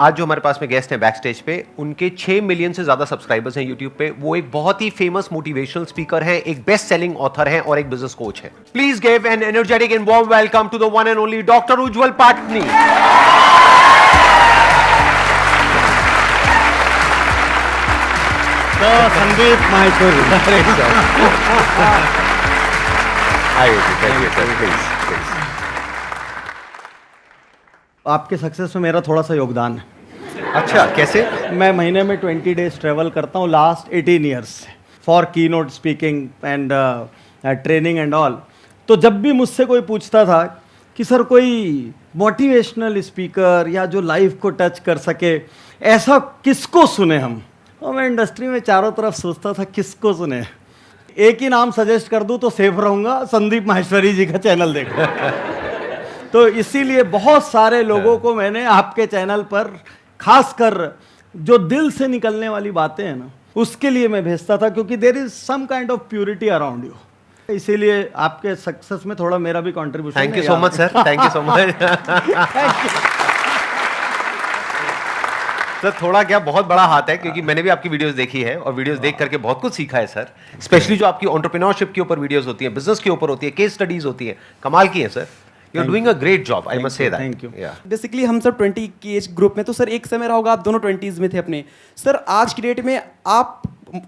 आज जो हमारे पास में गेस्ट हैं बैक स्टेज पे, उनके 6 मिलियन से ज्यादा सब्सक्राइबर्स हैं यूट्यूब पे। वो एक बहुत ही फेमस मोटिवेशनल स्पीकर हैं, एक बेस्ट सेलिंग ऑथर हैं और एक बिजनेस कोच हैं। Please give an energetic and warm welcome to the one and only doctor Ujjwal Patni. Sandeep Maheshwari. आपके सक्सेस में मेरा थोड़ा सा योगदान है। अच्छा, कैसे? मैं महीने में 20 डेज ट्रेवल करता हूँ लास्ट 18 ईयर्स से, फॉर की note speaking and training and all. तो जब भी मुझसे कोई पूछता था कि सर कोई मोटिवेशनल स्पीकर या जो लाइफ को टच कर सके, ऐसा किसको सुने हम, और मैं इंडस्ट्री में चारों तरफ सोचता था किसको सुने। एक ही नाम सजेस्ट कर दूं तो सेफ रहूंगा, संदीप माहेश्वरी जी का चैनल देखो। तो इसीलिए बहुत सारे लोगों को मैंने आपके चैनल पर खासकर जो दिल से निकलने वाली बातें हैं ना, उसके लिए मैं भेजता था, क्योंकि there is some kind of purity around you. इसीलिए आपके सक्सेस में थोड़ा मेरा भी कंट्रीब्यूशन है। Thank you so much sir, thank you so much. Sir थोड़ा क्या बहुत बड़ा हाथ है, क्योंकि मैंने भी आपकी वीडियोस देखी है और वीडियोस देख करके बहुत कुछ सीखा है सर। स्पेशली जो आपकी एंटरप्रेन्योरशिप के ऊपर वीडियोस होती है, बिजनेस के ऊपर होती है, केस स्टडीज होती है, कमाल की है sir. You are doing a great job, I must say that. Thank you. Basically हम सब 20 की एज ग्रुप में, तो सर एक समय रहा होगा आप दोनों 20s में थे अपने। सर आज की डेट में आप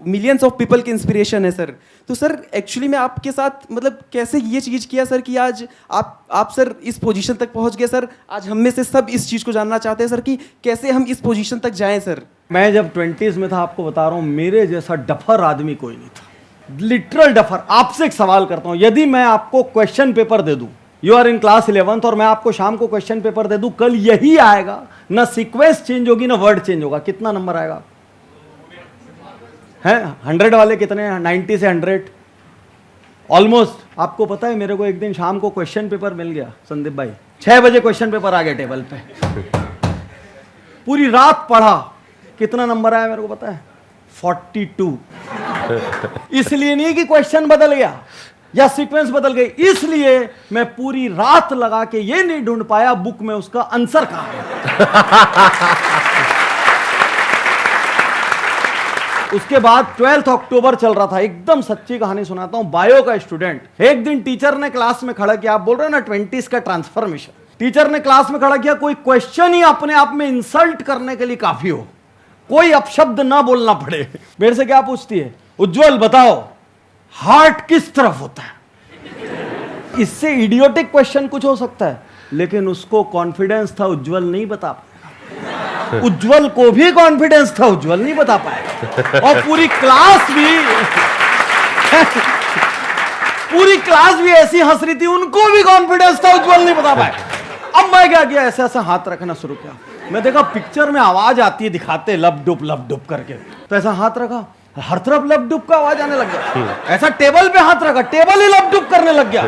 मिलियंस ऑफ पीपल की इंस्पिरेशन है सर। तो सर एक्चुअली मैं आपके साथ मतलब कैसे ये चीज़ किया सर कि आज आप सर इस पोजीशन तक पहुंच गए सर। आज हम में से सब इस चीज़ को जानना चाहते हैं सर कि कैसे हम इस पोजीशन तक जाएं सर। मैं जब 20s में था, आपको बता रहा हूँ, मेरे जैसा डफर आदमी कोई नहीं था, लिटरल डफर। आपसे एक सवाल करता हूँ, यदि मैं आपको क्वेश्चन पेपर दे दूँ, you are in class 11th, और मैं आपको शाम को क्वेश्चन पेपर दे दूँ, कल यही आएगा, ना सीक्वेंस चेंज होगी ना वर्ड चेंज होगा, कितना नंबर आएगा? है 100 वाले कितने हैं? 90 से 100 ऑलमोस्ट। आपको पता है मेरे को एक दिन शाम को क्वेश्चन पेपर मिल गया संदीप भाई, 6 बजे क्वेश्चन पेपर आ गया टेबल पे। पूरी रात पढ़ा, कितना नंबर आया मेरे को पता है? 42। इसलिए नहीं कि क्वेश्चन बदल गया या सीक्वेंस बदल गई, इसलिए मैं पूरी रात लगा के ये नहीं ढूंढ पाया बुक में उसका आंसर कहां है। उसके बाद 12 अक्टूबर चल रहा था, एकदम सच्ची कहानी सुनाता हूं। बायो का स्टूडेंट, एक दिन टीचर ने क्लास में खड़ा किया, आप बोल रहे हो ना 20s का ट्रांसफॉर्मेशन, टीचर ने क्लास में खड़ा किया, कोई क्वेश्चन ही अपने आप में इंसल्ट करने के लिए काफी हो, कोई अपशब्द ना बोलना पड़े। मेरे से क्या पूछती है, उज्जवल बताओ हार्ट किस तरफ होता है? इससे इडियोटिक क्वेश्चन कुछ हो सकता है, लेकिन उसको कॉन्फिडेंस था, उज्जवल नहीं बता पाया। उज्जवल को भी कॉन्फिडेंस था, उज्जवल नहीं बता पाया। और पूरी क्लास भी ऐसी हंस रही थी, उनको भी कॉन्फिडेंस था, उज्जवल नहीं बता पाया। अब मैं क्या किया, ऐसे ऐसा हाथ रखना शुरू किया। मैं देखा पिक्चर में आवाज आती है, दिखाते लब डुब करके, तो ऐसा हाथ रखा, हर तरफ लब डुब का आवाज आने लग गया। ऐसा टेबल पे हाथ रखा, टेबल ही लब डुब करने लग गया।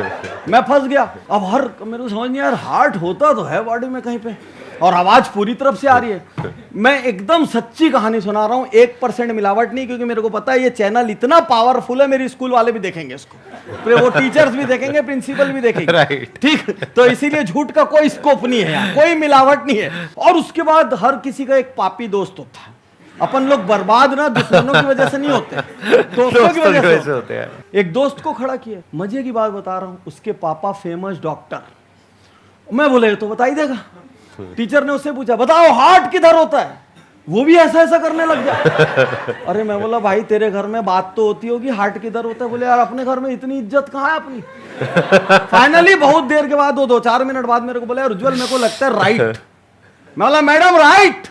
मैं फंस गया। अब मेरे को समझ नहीं यार, हार्ट होता तो है बॉडी में कहीं पे, और आवाज पूरी तरफ से आ रही है। मैं एकदम सच्ची कहानी सुना रहा हूं, 1% मिलावट नहीं, क्योंकि मेरे को पता है ये चैनल इतना पावरफुल है, मेरी स्कूल वाले भी देखेंगे इसको, फिर वो टीचर्स भी देखेंगे, प्रिंसिपल भी देखेंगे, ठीक। तो इसीलिए झूठ का कोई स्कोप नहीं है यहाँ, कोई मिलावट नहीं है। और उसके बाद हर किसी का एक पापी दोस्त होता है। अपन लोग बर्बाद ना दुश्मनों की वजह से नहीं होते, दोस्तों की वजह से होते हैं। एक दोस्त को खड़ा किया, मजे की बात बता रहा हूं, उसके पापा फेमस डॉक्टर। मैं बोले तो बता ही देगा। टीचर ने उससे पूछा, बताओ हार्ट किधर होता है? वो भी ऐसा ऐसा करने लग गया। अरे मैं बोला, भाई तेरे घर में बात तो होती होगी, हार्ट किधर होता है? बोले यार अपने घर में इतनी इज्जत कहाँ है अपनी। फाइनली बहुत देर के बाद, 2-4 मिनट बाद मेरे को बोला, यार उज्जवल मेरे को लगता है राइट। मैं बोला मैडम राइट,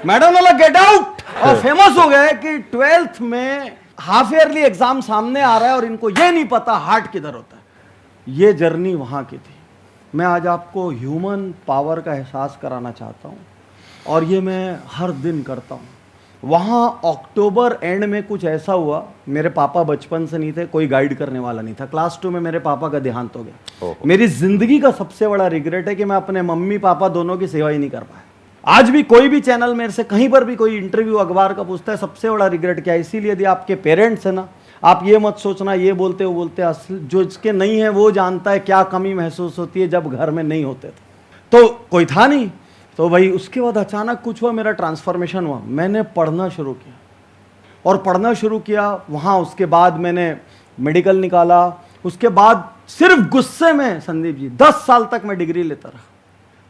मैडम बोला गेट आउट। और फेमस हो गए कि 12th में हाफ ईयरली एग्जाम सामने आ रहा है और इनको ये नहीं पता हार्ट किधर होता है। ये जर्नी वहां की थी। मैं आज आपको ह्यूमन पावर का एहसास कराना चाहता हूँ, और ये मैं हर दिन करता हूँ। वहाँ अक्टूबर एंड में कुछ ऐसा हुआ, मेरे पापा बचपन से नहीं थे, कोई गाइड करने वाला नहीं था। क्लास 2 में मेरे पापा का देहांत हो गया। मेरी जिंदगी का सबसे बड़ा रिग्रेट है कि मैं अपने मम्मी पापा दोनों की सेवा ही नहीं कर पाया। आज भी कोई भी चैनल मेरे से कहीं पर भी कोई इंटरव्यू अखबार का पूछता है, सबसे बड़ा रिग्रेट क्या है? इसीलिए यदि आपके पेरेंट्स है ना, आप ये मत सोचना ये बोलते वो बोलते, असल जो इसके नहीं है वो जानता है क्या कमी महसूस होती है जब घर में नहीं होते थे। तो कोई था नहीं, तो भाई उसके बाद अचानक कुछ हुआ, मेरा ट्रांसफॉर्मेशन हुआ, मैंने पढ़ना शुरू किया और पढ़ना शुरू किया वहाँ। उसके बाद मैंने मेडिकल निकाला, उसके बाद सिर्फ गुस्से में संदीप जी 10 साल तक मैं डिग्री लेता रहा।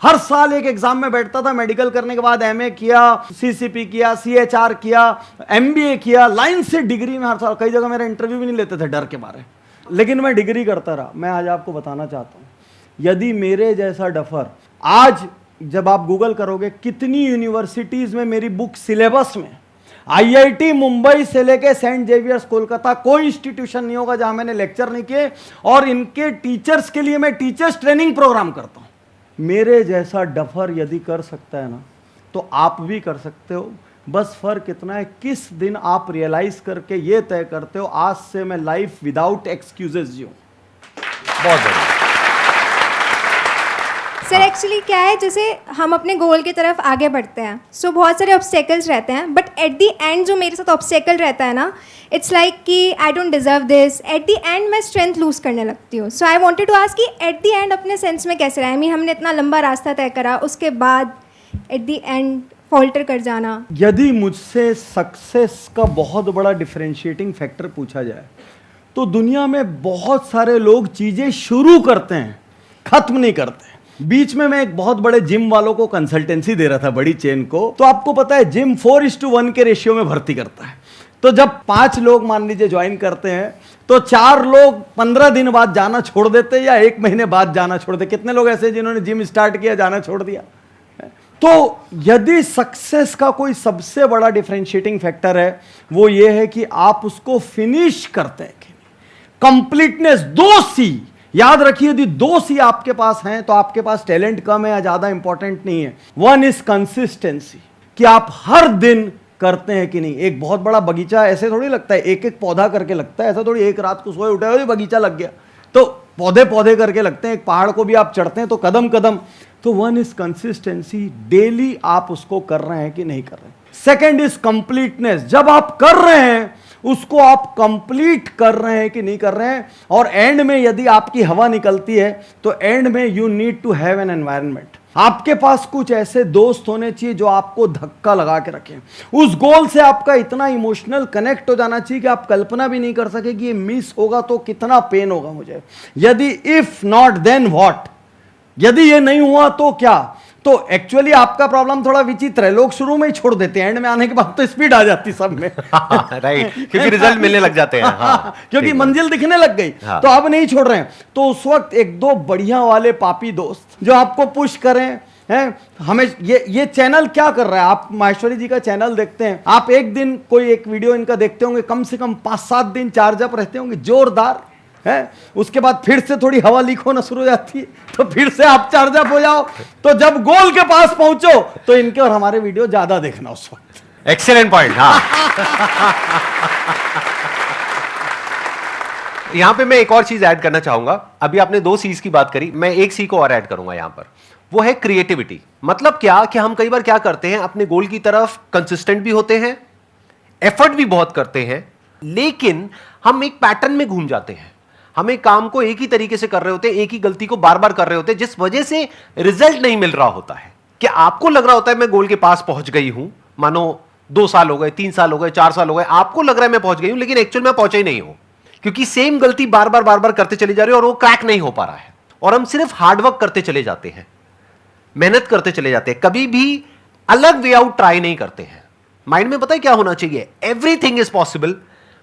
हर साल एक एग्जाम में बैठता था, मेडिकल करने के बाद एमए किया, सीसीपी किया, सीएचआर किया, एमबीए किया, लाइन से डिग्री में हर साल। कई जगह मेरा इंटरव्यू भी नहीं लेते थे डर के मारे, लेकिन मैं डिग्री करता रहा। मैं आज आपको बताना चाहता हूँ, यदि मेरे जैसा डफर, आज जब आप गूगल करोगे कितनी यूनिवर्सिटीज में मेरी बुक सिलेबस में, आईआईटी मुंबई से लेके सेंट जेवियर्स कोलकाता, कोई इंस्टीट्यूशन नहीं होगा जहां मैंने लेक्चर नहीं किए। और इनके टीचर्स के लिए मैं टीचर्स ट्रेनिंग प्रोग्राम करता हूं। मेरे जैसा डफर यदि कर सकता है ना, तो आप भी कर सकते हो। बस फर्क इतना है किस दिन आप रियलाइज करके ये तय करते हो आज से मैं लाइफ विदाउट एक्सक्यूजेस जीऊं। बहुत बढ़िया सर। एक्चुअली क्या है, जैसे हम अपने गोल की तरफ आगे बढ़ते हैं, सो बहुत सारे ऑब्स्टेकल्स रहते हैं, बट एट द एंड जो मेरे साथ ऑब्स्टेकल रहता है ना, इट्स लाइक कि I don't deserve this. At the end मैं स्ट्रेंथ लूज करने लगती हूँ। सो आई वांटेड टू आस्क कि एट द एंड अपने सेंस में कैसे रहा, आई मीन हमने इतना लंबा रास्ता तय करा, उसके बाद एट द एंड फॉल्टर कर जाना। यदि मुझसे सक्सेस का बहुत बड़ा डिफरेंशिएटिंग फैक्टर पूछा जाए, तो दुनिया में बहुत सारे लोग चीजें शुरू करते हैं, खत्म नहीं करते। बीच में मैं एक बहुत बड़े जिम वालों को कंसल्टेंसी दे रहा था, बड़ी चेन को। तो आपको पता है जिम 4:1 के रेशियो में भर्ती करता है। तो जब 5 लोग मान लीजिए ज्वाइन करते हैं, तो 4 लोग 15 दिन बाद जाना छोड़ देते या 1 महीने बाद जाना छोड़ देते। कितने लोग ऐसे जिन्होंने जिम स्टार्ट किया जाना छोड़ दिया। तो यदि सक्सेस का कोई सबसे बड़ा डिफरेंशिएटिंग फैक्टर है, वो ये है कि आप उसको फिनिश करते हैं कि नहीं। कंप्लीटनेस, 2 C याद रखिए। यदि 2 C आपके पास हैं तो आपके पास टैलेंट कम है या ज्यादा इंपॉर्टेंट नहीं है। 1 इज कंसिस्टेंसी, कि आप हर दिन करते हैं कि नहीं। एक बहुत बड़ा बगीचा ऐसे थोड़ी लगता है, एक एक पौधा करके लगता है। ऐसा थोड़ी एक रात को सोए उठे बगीचा लग गया, तो पौधे पौधे करके लगते हैं। एक पहाड़ को भी आप चढ़ते हैं तो कदम कदम। तो 1 इज कंसिस्टेंसी, डेली आप उसको कर रहे हैं कि नहीं कर रहे हैं। सेकेंड इज कंप्लीटनेस, जब आप कर रहे हैं उसको आप कंप्लीट कर रहे हैं कि नहीं कर रहे हैं। और एंड में यदि आपकी हवा निकलती है तो एंड में you need to have an environment. आपके पास कुछ ऐसे दोस्त होने चाहिए जो आपको धक्का लगा के रखें। उस गोल से आपका इतना इमोशनल कनेक्ट हो जाना चाहिए कि आप कल्पना भी नहीं कर सके कि ये मिस होगा तो कितना पेन होगा मुझे। यदि इफ नॉट देन व्हाट, यदि ये नहीं हुआ तो क्या। तो एक्चुअली आपका प्रॉब्लम थोड़ा विचित्र है, लोग शुरू में ही छोड़ देते हैं, एंड में आने के बाद तो स्पीड आ जाती सब में। राइट, क्योंकि रिजल्ट मिलने लग जाते हैं। हाँ, क्योंकि मंजिल दिखने लग गई। हाँ। तो अब नहीं छोड़ रहे हैं। तो उस वक्त 1-2 बढ़िया वाले पापी दोस्त जो आपको पुश करें हैं। हमें ये चैनल क्या कर रहा है, आप माहेश्वरी जी का चैनल देखते हैं, आप एक दिन कोई एक वीडियो इनका देखते होंगे, कम से कम 5-7 दिन चार्ज अप रहते होंगे, जोरदार है। उसके बाद फिर से थोड़ी हवा लीक होना शुरू हो जाती है, तो फिर से आप चार्ज अप हो जाओ। तो जब गोल के पास पहुंचो तो इनके और हमारे वीडियो ज्यादा देखना उस वक्त। Excellent point. हाँ यहां पे मैं एक और चीज ऐड करना चाहूंगा। अभी आपने 2 C's की बात करी, मैं एक C को और ऐड करूंगा यहां पर, वो है क्रिएटिविटी। मतलब क्या कि हम कई बार क्या करते हैं, अपने गोल की तरफ कंसिस्टेंट भी होते हैं, एफर्ट भी बहुत करते हैं, लेकिन हम एक पैटर्न में घूम जाते हैं। हम एक काम को एक ही तरीके से कर रहे होते हैं, एक ही गलती को बार बार कर रहे होते हैं, जिस वजह से रिजल्ट नहीं मिल रहा होता है। क्या आपको लग रहा होता है मैं गोल के पास पहुंच गई हूं, मानो 2 साल हो गए, 3 साल हो गए, 4 साल हो गए, आपको लग रहा है मैं पहुंच गई हूं, लेकिन एक्चुअल में पहुंचा ही नहीं हूं, क्योंकि सेम गलती बार बार करते चली जा रही है और वो क्रैक नहीं हो पा रहा है। और हम सिर्फ हार्डवर्क करते चले जाते हैं, मेहनत करते चले जाते हैं, कभी भी अलग वे आउट ट्राई नहीं करते हैं। माइंड में पता है क्या होना चाहिए, एवरीथिंग इज पॉसिबल,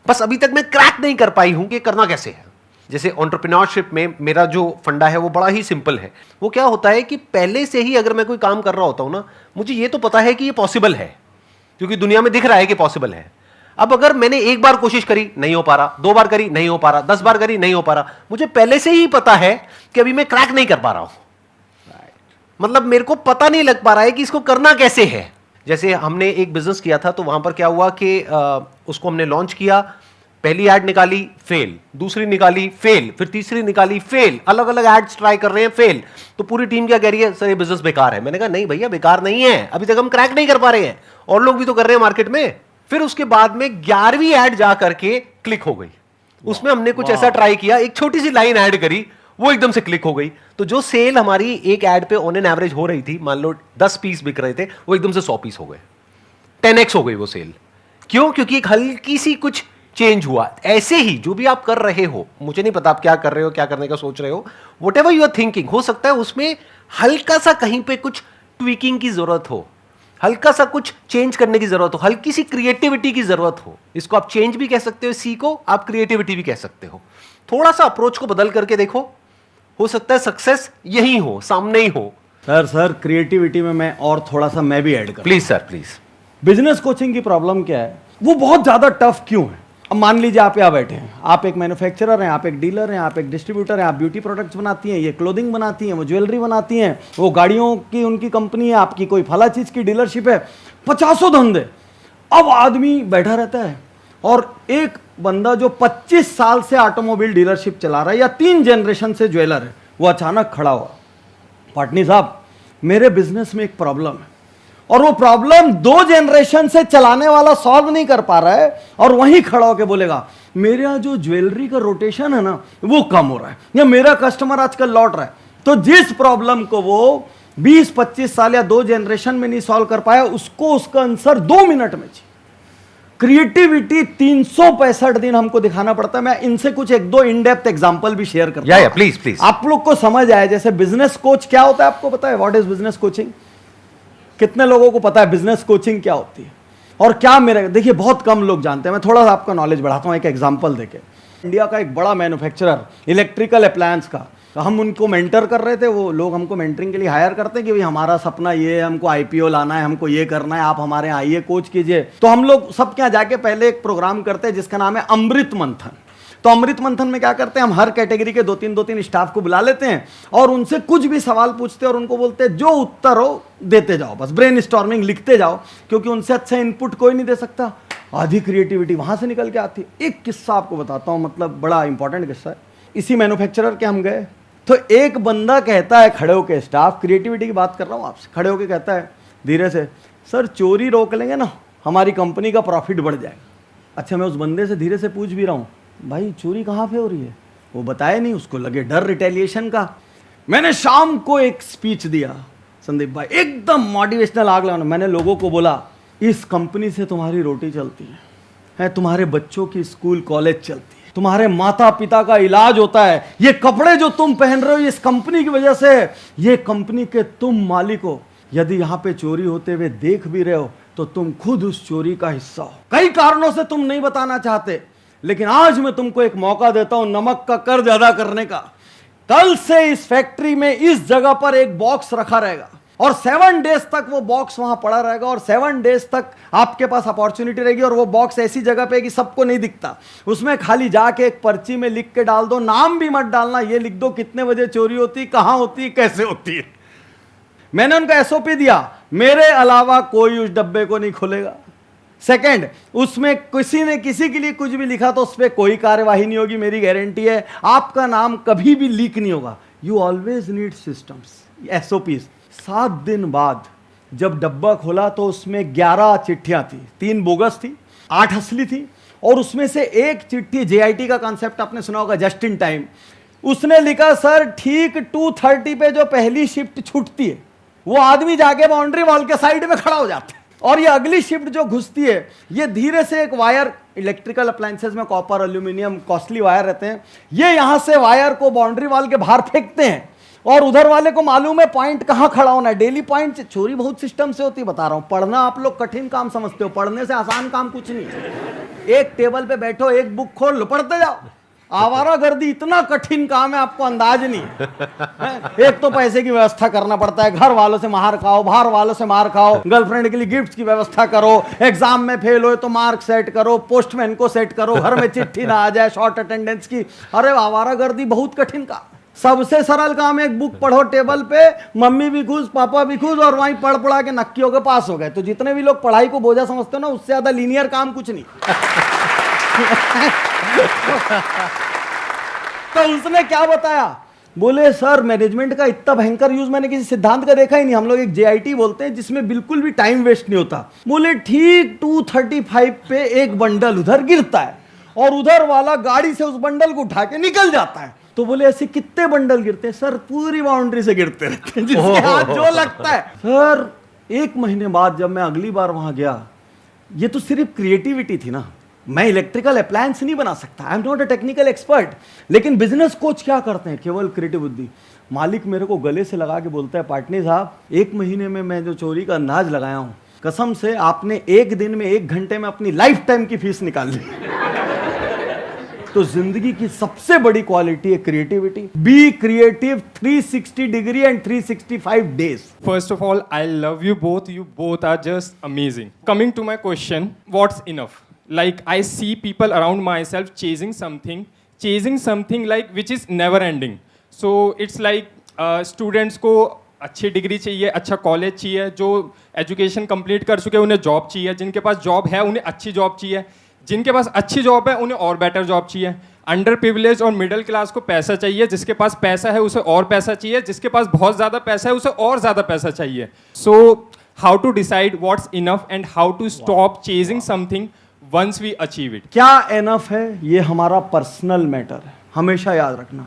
बस अभी तक मैं क्रैक नहीं कर पाई हूं कि करना कैसे है। जैसे एंटरप्रेन्योरशिप में मेरा जो फंडा है वो बड़ा ही सिंपल है। वो क्या होता है कि पहले से ही अगर मैं कोई काम कर रहा होता हूं ना, मुझे ये तो पता है कि ये पॉसिबल है, क्योंकि दुनिया में दिख रहा है कि पॉसिबल है। अब अगर मैंने एक बार कोशिश करी, नहीं हो पा रहा, 2 बार करी, नहीं हो पा रहा, 10 बार करी, नहीं हो पा रहा, मुझे पहले से ही पता है कि अभी मैं क्रैक नहीं कर पा रहा हूं। मतलब मेरे को पता नहीं लग पा रहा है कि इसको करना कैसे है। जैसे हमने एक बिजनेस किया था, तो वहां पर क्या हुआ कि उसको हमने लॉन्च किया, पहली ऐड निकाली, फेल, दूसरी निकाली, फेल, फिर तीसरी निकाली, फेल, अलग अलग एड्स ट्राई कर रहे हैं, फेल। तो पूरी टीम क्या कह रही है, सर ये बिजनेस बेकार है। मैंने कहा नहीं भैया, बेकार नहीं है, अभी तक हम क्रैक नहीं कर पा रहे हैं, और लोग भी तो कर रहे हैं मार्केट में। फिर उसके बाद में 11वीं ऐड जा करके क्लिक हो गई। उसमें हमने कुछ ऐसा ट्राई किया, एक छोटी सी लाइन ऐड करी, वो एकदम से क्लिक हो गई। तो जो सेल हमारी एक एड पे ऑन एन एवरेज हो रही थी, मान लो 10 पीस बिक रहे थे, वो एकदम से 100 पीस हो गए, 10x हो गई वो सेल। क्यों? क्योंकि एक हल्की सी कुछ चेंज हुआ। ऐसे ही जो भी आप कर रहे हो, मुझे नहीं पता आप क्या कर रहे हो, क्या करने का सोच रहे हो, whatever you are thinking, हो सकता है उसमें हल्का सा कहीं पे कुछ ट्वीकिंग की जरूरत हो, हल्का सा कुछ चेंज करने की जरूरत हो, हल्की सी क्रिएटिविटी की जरूरत हो। इसको आप चेंज भी कह सकते हो, सीखो, आप क्रिएटिविटी भी कह सकते हो। थोड़ा सा अप्रोच को बदल करके देखो, हो सकता है सक्सेस यही हो, सामने ही हो। सर क्रिएटिविटी में मैं और थोड़ा सा मैं भी ऐड कर। Please sir, please. Business coaching की प्रॉब्लम क्या है, वो बहुत ज्यादा टफ क्यों है? अब मान लीजिए आप यहाँ बैठे हैं, आप एक मैन्युफैक्चरर हैं, आप एक डीलर हैं, आप एक डिस्ट्रीब्यूटर हैं, आप ब्यूटी प्रोडक्ट्स बनाती हैं, ये क्लोथिंग बनाती हैं, वो ज्वेलरी बनाती हैं, वो गाड़ियों की उनकी कंपनी है, आपकी कोई फला चीज की डीलरशिप है, 50 धंधे। अब आदमी बैठा रहता है और एक बंदा जो 25 साल से ऑटोमोबाइल डीलरशिप चला रहा है या 3 जनरेशन से ज्वेलर है, वो अचानक खड़ा हुआ, पाटनी साहब मेरे बिजनेस में एक प्रॉब्लम है, और वो प्रॉब्लम 2 जनरेशन से चलाने वाला सॉल्व नहीं कर पा रहा है, और वहीं खड़ा होकर बोलेगा मेरे यहाँ जो ज्वेलरी का रोटेशन है ना वो कम हो रहा है, या मेरा कस्टमर आजकल लौट रहा है। तो जिस प्रॉब्लम को वो 20-25 साल या 2 जनरेशन में नहीं सॉल्व कर पाया, उसको उसका आंसर 2 मिनट में चाहिए। क्रिएटिविटी 365 दिन हमको दिखाना पड़ता है। मैं इनसे कुछ 1-2 इन डेप्थ एग्जांपल भी शेयर करता हूं, प्लीज प्लीज, आप लोग को समझ आए। जैसे बिजनेस कोच क्या होता है, आपको पता है व्हाट इज बिजनेस कोचिंग? कितने लोगों को पता है बिजनेस कोचिंग क्या होती है? और क्या मेरे, देखिए बहुत कम लोग जानते हैं, मैं थोड़ा सा आपका नॉलेज बढ़ाता हूं एक एग्जांपल देके। इंडिया का एक बड़ा मैन्युफैक्चरर इलेक्ट्रिकल अप्लायंस का, तो हम उनको मेंटर कर रहे थे, वो लोग हमको मेंटरिंग के लिए हायर करते हैं कि भाई हमारा सपना ये है, हमको आईपीओ लाना है, हमको ये करना है, आप हमारे यहाँ आइए कोच कीजिए। तो हम लोग सब क्या जाके पहले एक प्रोग्राम करते हैं जिसका नाम है अमृत मंथन। तो अमृत मंथन में क्या करते हैं, हम हर कैटेगरी के 2-3 स्टाफ को बुला लेते हैं और उनसे कुछ भी सवाल पूछते हैं और उनको बोलते हैं जो उत्तर हो देते जाओ, बस ब्रेनस्टॉर्मिंग लिखते जाओ, क्योंकि उनसे अच्छा इनपुट कोई नहीं दे सकता। आधी क्रिएटिविटी वहां से निकल के आती है। एक किस्सा आपको बताता हूं, मतलब बड़ा इंपॉर्टेंट किस्सा है। इसी मैन्युफैक्चरर के हम गए, तो एक बंदा कहता है खड़े होके, स्टाफ क्रिएटिविटी की बात कर रहा हूं आपसे, खड़े होके कहता है धीरे से, सर चोरी रोक लेंगे ना हमारी कंपनी का प्रॉफिट बढ़ जाएगा। अच्छा, मैं उस बंदे से धीरे से पूछ भी रहा हूं, भाई चोरी कहाँ पे हो रही है? वो बताया नहीं, उसको लगे डर रिटेलिएशन का। मैंने शाम को एक स्पीच दिया संदीप भाई, एकदम मोटिवेशनल आग लगाना। मैंने लोगों को बोला इस कंपनी से तुम्हारी रोटी चलती है, तुम्हारे बच्चों की स्कूल कॉलेज चलती है, तुम्हारे माता पिता का इलाज होता है, ये कपड़े जो तुम पहन रहे हो ये इस कंपनी की वजह से, ये कंपनी के तुम मालिक हो। यदि यहाँ पे चोरी होते हुए देख भी रहे हो तो तुम खुद उस चोरी का हिस्सा हो। कई कारणों से तुम नहीं बताना चाहते, लेकिन आज मैं तुमको एक मौका देता हूं नमक का कर्ज अदा करने का। कल से इस फैक्ट्री में इस जगह पर एक बॉक्स रखा रहेगा और 7 डेज तक वो बॉक्स वहां पड़ा रहेगा, और 7 डेज तक आपके पास अपॉर्चुनिटी रहेगी। और वो बॉक्स ऐसी जगह पे कि सबको नहीं दिखता, उसमें खाली जाके एक पर्ची में लिख के डाल दो, नाम भी मत डालना, ये लिख दो कितने बजे चोरी होती, कहां होती, कैसे होती है। मैंने उनको एसओपी दिया, मेरे अलावा कोई उस डब्बे को नहीं खोलेगा। सेकंड, उसमें किसी ने किसी के लिए कुछ भी लिखा तो उस पर कोई कार्यवाही नहीं होगी, मेरी गारंटी है। आपका नाम कभी भी लीक नहीं होगा। You always need systems, SOPs. 7 दिन बाद जब डब्बा खोला तो उसमें 11 चिट्ठियां थी, 3 बोगस थी, 8 असली थी, और उसमें से एक चिट्ठी, जेआईटी का कॉन्सेप्ट आपने सुना होगा, जस्ट इन टाइम। उसने लिखा सर ठीक 2:30 पे जो पहली शिफ्ट छूटती है वो आदमी जाके बाउंड्री वॉल के साइड में खड़ा हो जाता है, और ये अगली शिफ्ट जो घुसती है ये धीरे से एक वायर, इलेक्ट्रिकल अप्लायंसेस में कॉपर एल्यूमिनियम कॉस्टली वायर रहते हैं, ये यहां से वायर को बाउंड्री वॉल के बाहर फेंकते हैं, और उधर वाले को मालूम है पॉइंट कहां खड़ा होना है। डेली पॉइंट चोरी बहुत सिस्टम से होती है, बता रहा हूं। पढ़ना आप लोग कठिन काम समझते हो, पढ़ने से आसान काम कुछ नहीं है। एक टेबल पे बैठो, एक बुक खोल लो, पढ़ते जाओ। आवारागर्दी इतना कठिन काम है, आपको अंदाज नहीं है। एक तो पैसे की व्यवस्था करना पड़ता है, घर वालों से मार खाओ, बाहर वालों से मार खाओ, गर्लफ्रेंड के लिए गिफ्ट की व्यवस्था करो, एग्जाम में फेल हो तो मार्क सेट करो, पोस्टमैन को सेट करो, घर में चिट्ठी ना आ जाए शॉर्ट अटेंडेंस की। अरे आवारागर्दी बहुत कठिन काम। सबसे सरल काम है, एक बुक पढ़ो टेबल पे, मम्मी भी खुश, पापा भी खुश, और वहीं पढ़ पढ़ा के नक्कियों के पास हो गए। तो जितने भी लोग पढ़ाई को बोझा समझते हो ना, उससे ज्यादा लीनियर काम कुछ नहीं। तो उसने क्या बताया, बोले सर मैनेजमेंट का इतना भयंकर यूज मैंने किसी सिद्धांत का देखा ही नहीं। हम लोग एक जेआईटी बोलते हैं जिसमें बिल्कुल भी टाइम वेस्ट नहीं होता। बोले ठीक 2:35 पे एक बंडल उधर गिरता है और उधर वाला गाड़ी से उस बंडल को उठा के निकल जाता है। तो बोले ऐसे कितने बंडल गिरते हैं? सर पूरी बाउंड्री से गिरते रहते हैं, जिसके हाथ जो लगता है। सर 1 महीने बाद जब मैं अगली बार वहां गया, ये तो सिर्फ क्रिएटिविटी थी ना, मैं इलेक्ट्रिकल अप्लायंस नहीं बना सकता, I am not a technical expert. लेकिन बिजनेस कोच क्या करते हैं? केवल क्रिएटिव बुद्धि। मालिक मेरे को गले से लगा के बोलता है, पार्टनर साहब 1 महीने में मैं जो चोरी का अंदाज लगाया हूं, कसम से आपने 1 दिन में 1 घंटे में अपनी लाइफ टाइम की फीस निकाल ली। तो जिंदगी की सबसे बड़ी क्वालिटी है creativity. Be creative 360 degree and 365 days. First of all, I love you both. You both are just amazing. Coming to my question, what's enough? Like I see people around myself chasing something like which is never ending. So it's like students को अच्छी degree चाहिए, अच्छा college चाहिए, जो education complete कर चुके हैं उन्हें जॉब चाहिए, जिनके पास जॉब है उन्हें अच्छी जॉब चाहिए, जिनके पास अच्छी जॉब है उन्हें और बेटर जॉब चाहिए। अंडर प्रिविलेज और मिडिल क्लास को पैसा चाहिए, जिसके पास पैसा है उसे और पैसा चाहिए, जिसके पास बहुत ज़्यादा पैसा है उसे और ज़्यादा पैसा चाहिए। So how to decide what's enough and how to stop chasing something once we achieve it? क्या एनफ है ये हमारा पर्सनल मैटर है। हमेशा याद रखना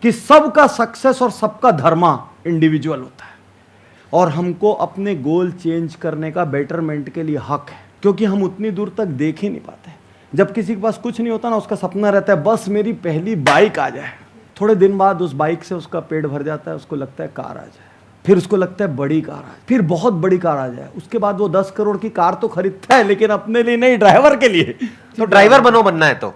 कि सबका सक्सेस और सबका धर्मा इंडिविजुअल होता है, और हमको अपने गोल चेंज करने का बेटरमेंट के लिए हक है, क्योंकि हम उतनी दूर तक देख ही नहीं पाते। जब किसी के पास कुछ नहीं होता ना, उसका सपना रहता है बस मेरी पहली बाइक आ जाए। थोड़े दिन बाद उस बाइक से उसका पेट भर जाता है, उसको लगता है कार आ जाए, फिर उसको लगता है बड़ी कार आ जाए, फिर बहुत बड़ी कार आ जाए। उसके बाद वो 10 करोड़ की कार तो खरीदता है, लेकिन अपने लिए नहीं, ड्राइवर के लिए। तो ड्राइवर बनना है तो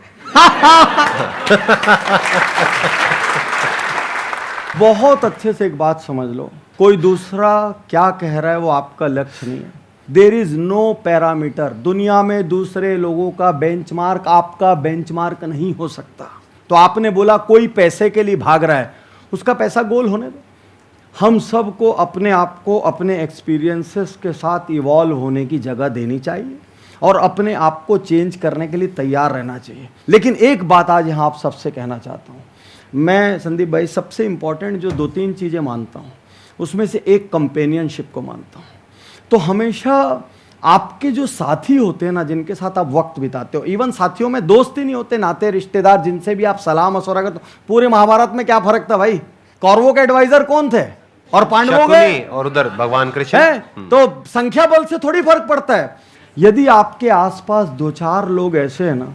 बहुत अच्छे से एक बात समझ लो, कोई दूसरा क्या कह रहा है वो आपका लक्ष्य नहीं है। There is no parameter. दुनिया में दूसरे लोगों का बेंचमार्क आपका बेंचमार्क नहीं हो सकता। तो आपने बोला कोई पैसे के लिए भाग रहा है, उसका पैसा गोल होने दो। हम सबको अपने आप को अपने एक्सपीरियंसेस के साथ इवॉल्व होने की जगह देनी चाहिए और अपने आप को चेंज करने के लिए तैयार रहना चाहिए। लेकिन एक बात आज यहाँ आप सबसे कहना चाहता हूँ, मैं संदीप भाई सबसे इम्पॉर्टेंट जो 2-3 चीज़ें मानता हूँ, उसमें से एक कंपेनियनशिप को मानता हूँ। तो हमेशा आपके जो साथी होते हैं ना, जिनके साथ आप वक्त बिताते हो, इवन साथियों में दोस्त ही नहीं होते, नाते रिश्तेदार जिनसे भी आप सलाह मशवरा करते हो। पूरे महाभारत में क्या फर्क था भाई? कौरवों के एडवाइजर कौन थे और पांडवों के, और उधर भगवान कृष्ण है। तो संख्या बल से थोड़ी फर्क पड़ता है। यदि आपके आसपास 2-4 लोग ऐसे हैं ना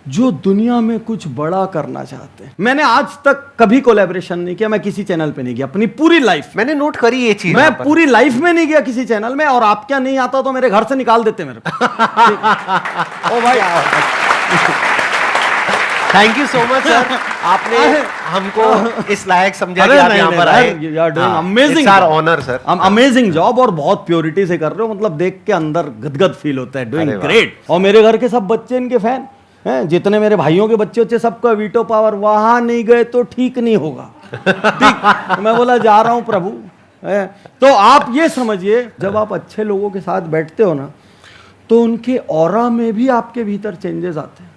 जो दुनिया में कुछ बड़ा करना चाहते हैं। मैंने आज तक कभी कोलैबोरेशन नहीं किया, मैं किसी चैनल पे नहीं गया अपनी पूरी लाइफ। मैंने नोट करी ये चीज, मैं पूरी लाइफ में नहीं गया किसी चैनल में, और आप क्या नहीं आता तो मेरे घर से निकाल देते मेरे को। ओ भाई thank you so much sir, आपने हमको इस लायक समझा कि आप यहाँ पर आए। Amazing honour sir, amazing job, और बहुत प्योरिटी से कर रहे हो, मतलब देख के अंदर गदगद फील होता है। Doing great. और मेरे घर के सब बच्चे इनके फैन हैं, जितने मेरे भाइयों के बच्चे होते सबका वीटो पावर। वहां नहीं गए तो ठीक नहीं होगा। ठीक, मैं बोला जा रहा हूं प्रभु। तो आप ये समझिए, जब आप अच्छे लोगों के साथ बैठते हो ना, तो उनके ऑरा में भी आपके भीतर चेंजेस आते हैं।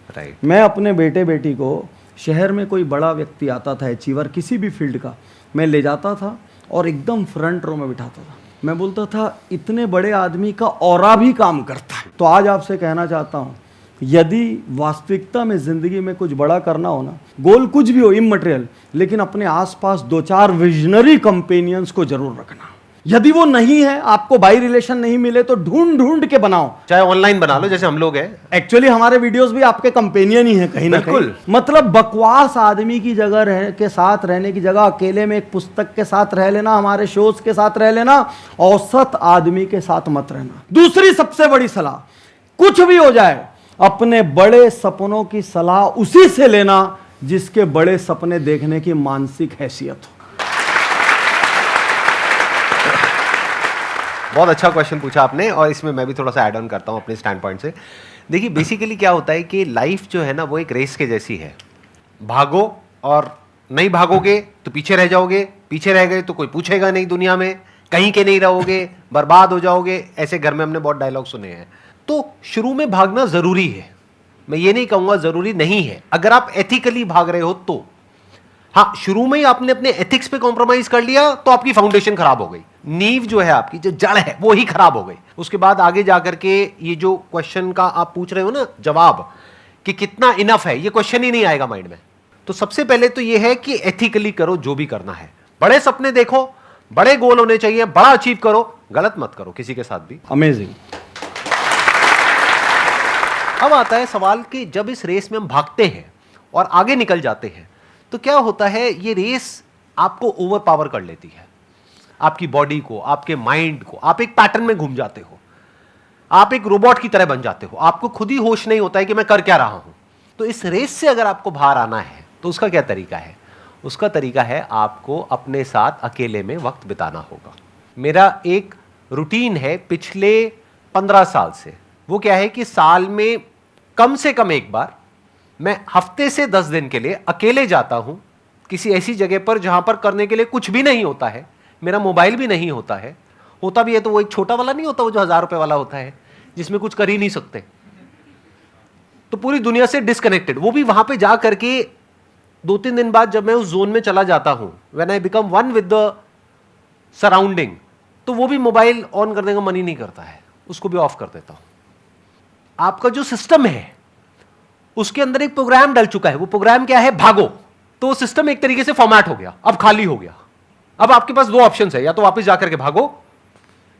राइट। मैं अपने बेटे बेटी को, शहर में कोई बड़ा व्यक्ति आता था, अचीवर किसी भी फील्ड का, मैं ले जाता था और एकदम फ्रंट रो में बिठाता था। मैं बोलता था इतने बड़े आदमी का ऑरा भी काम करता है। तो आज आपसे कहना चाहता हूं, यदि वास्तविकता में जिंदगी में कुछ बड़ा करना हो ना, गोल कुछ भी हो इमटेरियल, लेकिन अपने आसपास 2-4 विजनरी कंपेनियंस को जरूर रखना। यदि वो नहीं है, आपको बाई रिलेशन नहीं मिले, तो ढूंढ ढूंढ के बनाओ, चाहे ऑनलाइन बना लो जैसे हम लोग हैं। एक्चुअली हमारे वीडियोस भी आपके कंपेनियन ही है कहीं ना कहीं। मतलब बकवास आदमी की जगह के साथ रहने की जगह अकेले में एक पुस्तक के साथ रह लेना, हमारे शोज के साथ रह लेना, औसत आदमी के साथ मत रहना। दूसरी सबसे बड़ी सलाह, कुछ भी हो जाए, अपने बड़े सपनों की सलाह उसी से लेना जिसके बड़े सपने देखने की मानसिक हैसियत हो। बहुत अच्छा क्वेश्चन पूछा आपने, और इसमें मैं भी थोड़ा सा ऐड ऑन करता हूं अपने स्टैंड पॉइंट से। देखिए बेसिकली क्या होता है कि लाइफ जो है ना, वो एक रेस के जैसी है। भागो, और नहीं भागोगे तो पीछे रह जाओगे, पीछे रह गए तो कोई पूछेगा नहीं दुनिया में, कहीं के नहीं रहोगे, बर्बाद हो जाओगे। ऐसे घर में हमने बहुत डायलॉग सुने हैं। तो शुरू में भागना जरूरी है, मैं ये नहीं कहूंगा जरूरी नहीं है, अगर आप एथिकली भाग रहे हो तो। हाँ, शुरू में ही आपने अपने एथिक्स पे कॉम्प्रोमाइज कर लिया तो आपकी फाउंडेशन खराब हो गई, नींव जो है आपकी, जो जड़ है वो ही खराब हो गई। उसके बाद आगे जाकर के ये जो क्वेश्चन का आप पूछ रहे हो ना जवाब, कि कितना इनफ है, ये क्वेश्चन ही नहीं आएगा माइंड में। तो सबसे पहले तो यह है कि एथिकली करो जो भी करना है, बड़े सपने देखो, बड़े गोल होने चाहिए, बड़ा अचीव करो, गलत मत करो किसी के साथ भी। अमेजिंग। अब आता है सवाल कि जब इस रेस में हम भागते हैं और आगे निकल जाते हैं तो क्या होता है, ये रेस आपको ओवर पावर कर लेती है, आपकी बॉडी को, आपके माइंड को, आप एक पैटर्न में घूम जाते हो, आप एक रोबोट की तरह बन जाते हो, आपको खुद ही होश नहीं होता है कि मैं कर क्या रहा हूं। तो इस रेस से अगर आपको बाहर आना है तो उसका क्या तरीका है? उसका तरीका है आपको अपने साथ अकेले में वक्त बिताना होगा। मेरा एक रूटीन है पिछले 15 साल से, वो क्या है कि साल में कम से कम एक बार मैं हफ्ते से 10 दिन के लिए अकेले जाता हूं किसी ऐसी जगह पर जहां पर करने के लिए कुछ भी नहीं होता है, मेरा मोबाइल भी नहीं होता है, होता भी है तो वो एक छोटा वाला नहीं होता, वो जो 1000 रुपए वाला होता है जिसमें कुछ कर ही नहीं सकते, तो पूरी दुनिया से डिस्कनेक्टेड। वो भी वहां पे जा करके 2-3 दिन बाद जब मैं उस जोन में चला जाता हूं, when I become one with the surrounding, तो वो भी मोबाइल ऑन करने का मन ही नहीं करता है, उसको भी ऑफ कर देता हूं। आपका जो सिस्टम है उसके अंदर एक प्रोग्राम डल चुका है, वो प्रोग्राम क्या है? भागो। तो वो सिस्टम एक तरीके से फॉर्मेट हो गया, अब खाली हो गया। अब आपके पास 2 ऑप्शंस है, या तो वापस जाकर के भागो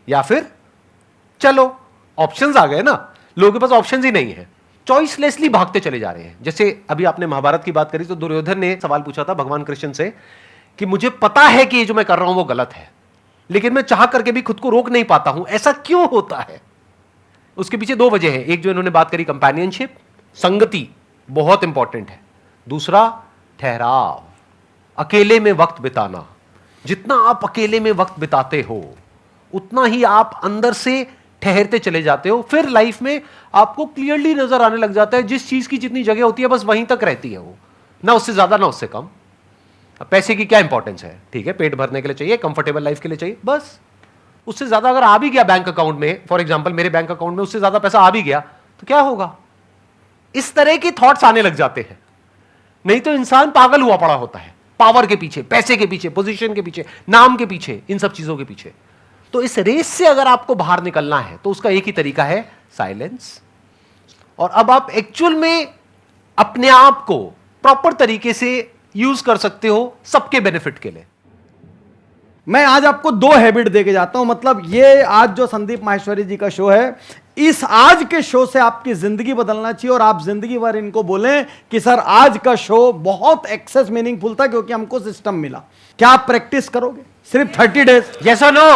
या फिर चलो। ऑप्शंस आ गए ना, लोगों के पास ऑप्शंस ही नहीं है, चॉइसलेसली भागते चले जा रहे हैं। जैसे अभी आपने महाभारत की बात करी तो दुर्योधन ने सवाल पूछा था भगवान कृष्ण से कि मुझे पता है कि ये जो मैं कर रहा हूं वो गलत है, लेकिन मैं चाह करके भी खुद को रोक नहीं पाता हूं, ऐसा क्यों होता है? उसके पीछे 2 वजह है। एक जो इन्होंने बात करी कंपेनियनशिप, संगति बहुत इंपॉर्टेंट है। दूसरा ठहराव, अकेले में वक्त बिताना। जितना आप अकेले में वक्त बिताते हो उतना ही आप अंदर से ठहरते चले जाते हो। फिर लाइफ में आपको क्लियरली नजर आने लग जाता है जिस चीज की जितनी जगह होती है बस वहीं तक रहती है वो, ना उससे ज्यादा ना उससे कम। पैसे की क्या इंपॉर्टेंस है? ठीक है, पेट भरने के लिए चाहिए, कंफर्टेबल लाइफ के लिए चाहिए, बस। उससे ज्यादा अगर आ भी गया बैंक अकाउंट में, फॉर एग्जांपल मेरे बैंक अकाउंट में उससे ज्यादा पैसा आ भी गया तो क्या होगा? इस तरह के थॉट्स आने लग जाते हैं। नहीं तो इंसान पागल हुआ पड़ा होता है, पावर के पीछे, पैसे के पीछे, पोजीशन के पीछे, नाम के पीछे, इन सब चीजों के पीछे। तो इस रेस से अगर आपको बाहर निकलना है तो उसका एक ही तरीका है, साइलेंस। और अब आप एक्चुअल में अपने आप को प्रॉपर तरीके से यूज कर सकते हो सबके बेनिफिट के लिए। मैं आज आपको 2 हैबिट देके जाता हूं। मतलब ये आज जो संदीप माहेश्वरी जी का शो है, इस आज के शो से आपकी जिंदगी बदलना चाहिए और आप जिंदगी भर इनको बोलें कि सर आज का शो बहुत एक्सेस मीनिंगफुल था क्योंकि हमको सिस्टम मिला। क्या आप प्रैक्टिस करोगे? सिर्फ 30 डेज? यस और नो?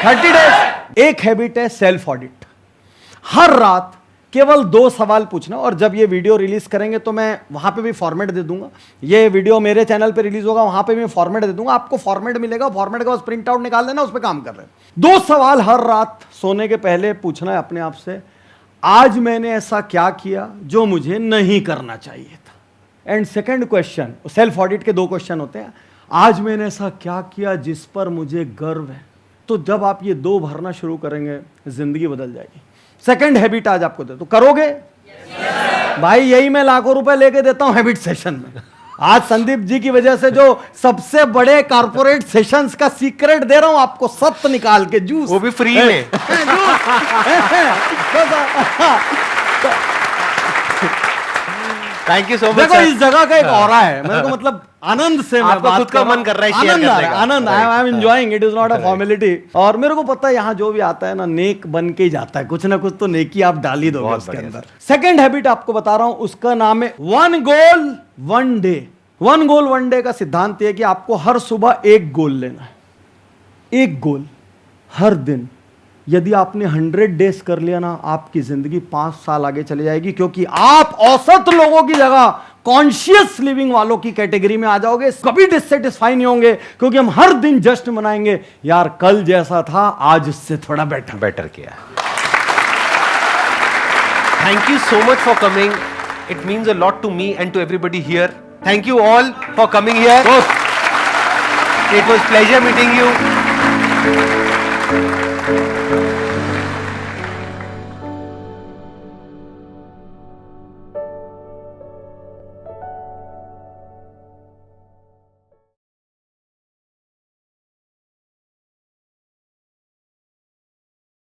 30 डेज। एक हैबिट है सेल्फ ऑडिट। हर रात केवल 2 सवाल पूछना, और जब ये वीडियो रिलीज करेंगे तो मैं वहां पे भी फॉर्मेट दे दूंगा। ये वीडियो मेरे चैनल पे रिलीज होगा, वहां पे भी फॉर्मेट दे दूंगा, आपको फॉर्मेट मिलेगा। फॉर्मेट का बस प्रिंट आउट निकाल देना, उस पर काम कर रहे हैं। 2 सवाल हर रात सोने के पहले पूछना है अपने आप से, आज मैंने ऐसा क्या किया जो मुझे नहीं करना चाहिए था। And second question, self audit के 2 क्वेश्चन होते हैं, आज मैंने ऐसा क्या किया जिस पर मुझे गर्व है। तो जब आप ये 2 भरना शुरू करेंगे जिंदगी बदल जाएगी। सेकंड हैबिट आज आपको दे, तो करोगे? भाई यही मैं लाखों रुपए लेके देता हूं हैबिट सेशन में। आज संदीप जी की वजह से जो सबसे बड़े कारपोरेट सेशंस का सीक्रेट दे रहा हूं आपको, सत्त निकाल के, जूस, वो भी फ्री में। Thank you so much. देखो इस जगह का एक ऑरा है, मेरे को मतलब आनंद से मैं बात खुद का मन कर रहा है शेयर करने का। Anand, I am enjoying, it is not a formality. और मेरे को पता है यहाँ जो भी आता है ना, नेक बन के ही जाता है, कुछ ना कुछ तो नेकी आप डाल ही दोगे उसके अंदर। सेकंड हैबिट आपको बता रहा हूं, उसका नाम है 1 गोल 1 डे। 1 गोल 1 डे का सिद्धांत है कि आपको हर सुबह 1 गोल लेना है, 1 गोल हर दिन। यदि आपने 100 डेज कर लिया ना, आपकी जिंदगी 5 साल आगे चली जाएगी, क्योंकि आप औसत लोगों की जगह कॉन्शियस लिविंग वालों की कैटेगरी में आ जाओगे। कभी डिससेटिस्फाई नहीं होंगे, क्योंकि हम हर दिन जश्न मनाएंगे, यार कल जैसा था आज उससे थोड़ा बेटर किया। Thank you so much for coming, it means a lot to me and to everybody here. Thank you all for coming here, it was pleasure meeting you.